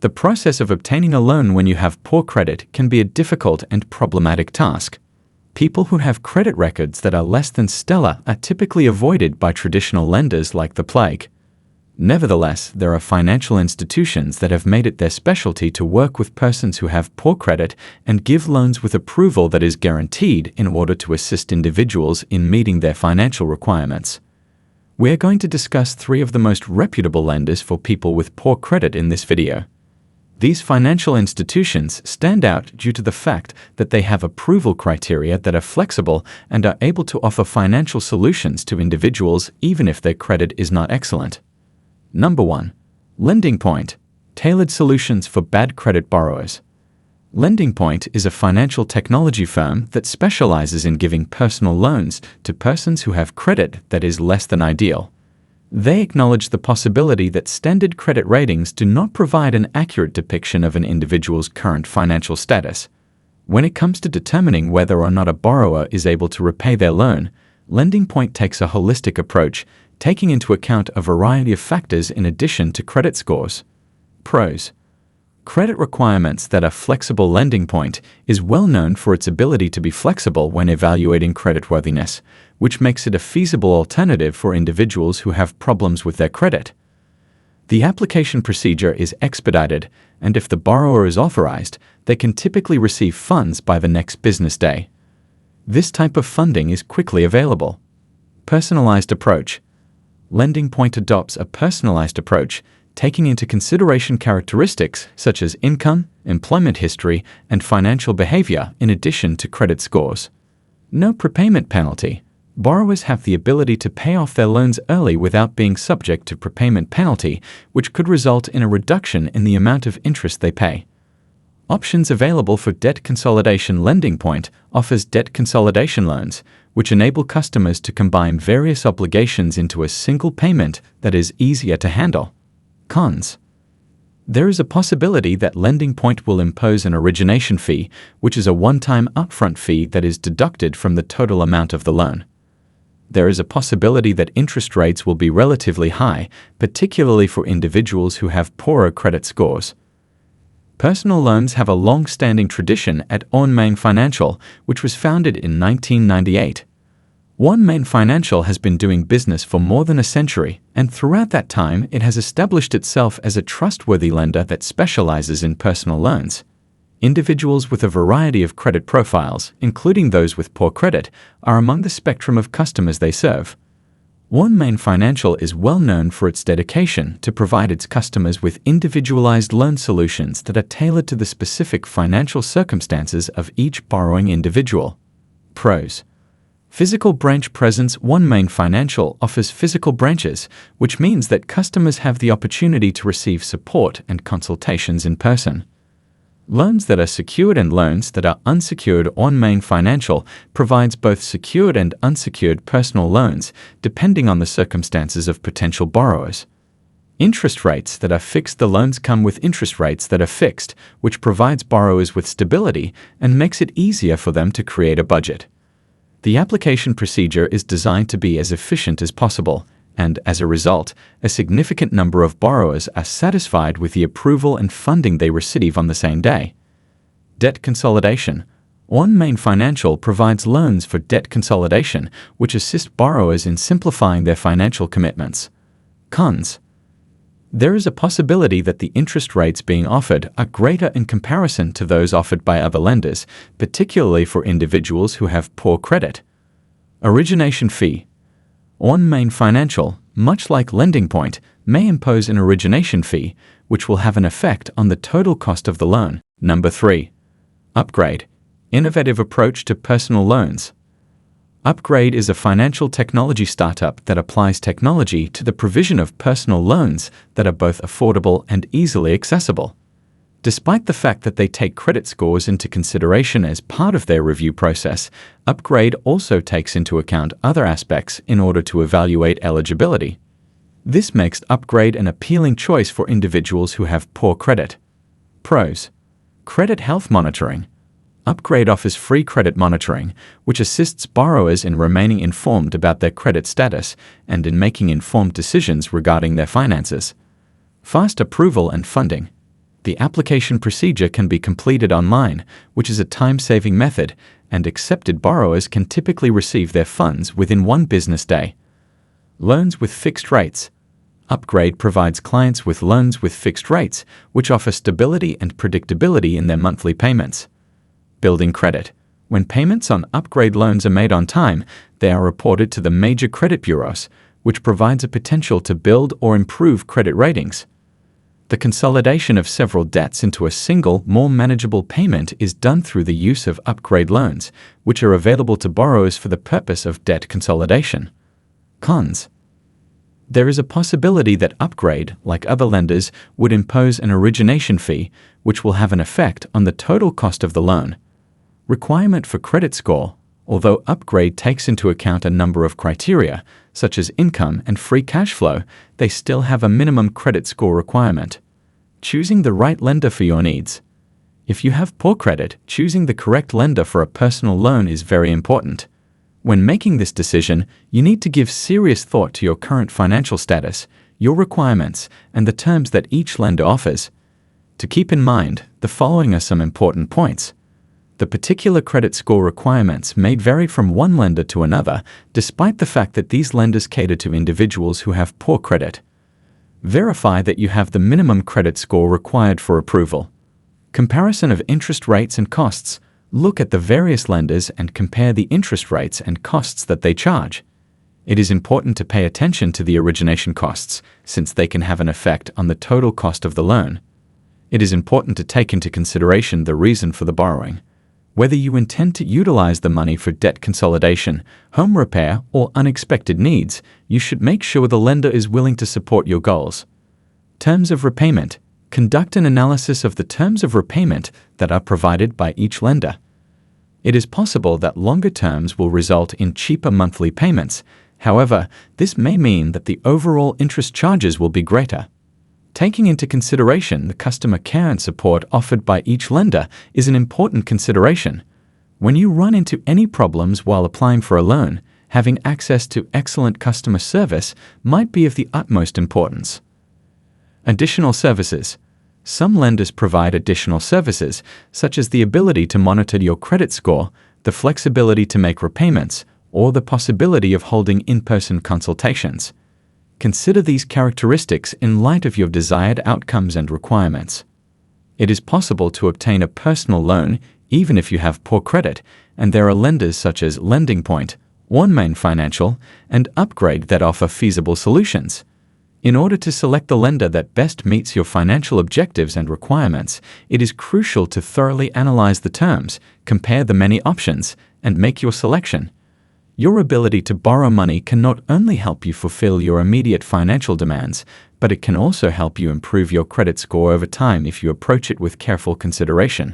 The process of obtaining a loan when you have poor credit can be a difficult and problematic task. People who have credit records that are less than stellar are typically avoided by traditional lenders like the plague. Nevertheless, there are financial institutions that have made it their specialty to work with persons who have poor credit and give loans with approval that is guaranteed in order to assist individuals in meeting their financial requirements. We are going to discuss 3 of the most reputable lenders for people with poor credit in this video. These financial institutions stand out due to the fact that they have approval criteria that are flexible and are able to offer financial solutions to individuals even if their credit is not excellent. Number 1. Lending Point. Tailored solutions for bad credit borrowers. Lending Point is a financial technology firm that specializes in giving personal loans to persons who have credit that is less than ideal. They acknowledge the possibility that standard credit ratings do not provide an accurate depiction of an individual's current financial status. When it comes to determining whether or not a borrower is able to repay their loan, Lending Point takes a holistic approach, taking into account a variety of factors in addition to credit scores. Pros. Credit requirements that are flexible. Lending Point is well known for its ability to be flexible when evaluating creditworthiness, which makes it a feasible alternative for individuals who have problems with their credit. The application procedure is expedited, and if the borrower is authorized, they can typically receive funds by the next business day. This type of funding is quickly available. Personalized approach. Lending Point adopts a personalized approach, taking into consideration characteristics such as income, employment history, and financial behavior in addition to credit scores. No prepayment penalty. Borrowers have the ability to pay off their loans early without being subject to prepayment penalty, which could result in a reduction in the amount of interest they pay. Options available for debt consolidation. Lending Point offers debt consolidation loans, which enable customers to combine various obligations into a single payment that is easier to handle. Cons. There is a possibility that Lending Point will impose an origination fee, which is a one-time upfront fee that is deducted from the total amount of the loan. There is a possibility that interest rates will be relatively high, particularly for individuals who have poorer credit scores. Personal loans have a long-standing tradition at OneMain Financial, which was founded in 1998. OneMain Financial has been doing business for more than a century, and throughout that time it has established itself as a trustworthy lender that specializes in personal loans. Individuals with a variety of credit profiles, including those with poor credit, are among the spectrum of customers they serve. OneMain Financial is well known for its dedication to provide its customers with individualized loan solutions that are tailored to the specific financial circumstances of each borrowing individual. Pros. Physical branch presence. OneMain Financial offers physical branches, which means that customers have the opportunity to receive support and consultations in person. Loans that are secured and loans that are unsecured. OneMain Financial provides both secured and unsecured personal loans, depending on the circumstances of potential borrowers. Interest rates that are fixed. The loans come with interest rates that are fixed, which provides borrowers with stability and makes it easier for them to create a budget. The application procedure is designed to be as efficient as possible, and as a result, a significant number of borrowers are satisfied with the approval and funding they receive on the same day. Debt consolidation. OneMain Financial provides loans for debt consolidation, which assist borrowers in simplifying their financial commitments. Cons. There is a possibility that the interest rates being offered are greater in comparison to those offered by other lenders, particularly for individuals who have poor credit. Origination fee. OneMain Financial, much like Lending Point, may impose an origination fee, which will have an effect on the total cost of the loan. Number 3. Upgrade. Innovative approach to personal loans. Upgrade is a financial technology startup that applies technology to the provision of personal loans that are both affordable and easily accessible. Despite the fact that they take credit scores into consideration as part of their review process, Upgrade also takes into account other aspects in order to evaluate eligibility. This makes Upgrade an appealing choice for individuals who have poor credit. Pros. Credit health monitoring. Upgrade offers free credit monitoring, which assists borrowers in remaining informed about their credit status and in making informed decisions regarding their finances. Fast approval and funding. The application procedure can be completed online, which is a time-saving method, and accepted borrowers can typically receive their funds within 1 business day. Loans with fixed rates. Upgrade provides clients with loans with fixed rates, which offer stability and predictability in their monthly payments. Building credit. When payments on Upgrade loans are made on time, they are reported to the major credit bureaus, which provides a potential to build or improve credit ratings. The consolidation of several debts into a single, more manageable payment is done through the use of Upgrade loans, which are available to borrowers for the purpose of debt consolidation. Cons. There is a possibility that Upgrade, like other lenders, would impose an origination fee, which will have an effect on the total cost of the loan. Requirement for credit score. Although Upgrade takes into account a number of criteria, such as income and free cash flow, they still have a minimum credit score requirement. Choosing the right lender for your needs. If you have poor credit, choosing the correct lender for a personal loan is very important. When making this decision, you need to give serious thought to your current financial status, your requirements, and the terms that each lender offers. To keep in mind, the following are some important points. The particular credit score requirements may vary from one lender to another, despite the fact that these lenders cater to individuals who have poor credit. Verify that you have the minimum credit score required for approval. Comparison of interest rates and costs. Look at the various lenders and compare the interest rates and costs that they charge. It is important to pay attention to the origination costs, since they can have an effect on the total cost of the loan. It is important to take into consideration the reason for the borrowing. Whether you intend to utilize the money for debt consolidation, home repair, or unexpected needs, you should make sure the lender is willing to support your goals. Terms of repayment. Conduct an analysis of the terms of repayment that are provided by each lender. It is possible that longer terms will result in cheaper monthly payments. However, this may mean that the overall interest charges will be greater. Taking into consideration the customer care and support offered by each lender is an important consideration. When you run into any problems while applying for a loan, having access to excellent customer service might be of the utmost importance. Additional services. Some lenders provide additional services, such as the ability to monitor your credit score, the flexibility to make repayments, or the possibility of holding in-person consultations. Consider these characteristics in light of your desired outcomes and requirements. It is possible to obtain a personal loan even if you have poor credit, and there are lenders such as Lending Point, OneMain Financial, and Upgrade that offer feasible solutions. In order to select the lender that best meets your financial objectives and requirements, it is crucial to thoroughly analyze the terms, compare the many options, and make your selection. Your ability to borrow money can not only help you fulfill your immediate financial demands, but it can also help you improve your credit score over time if you approach it with careful consideration.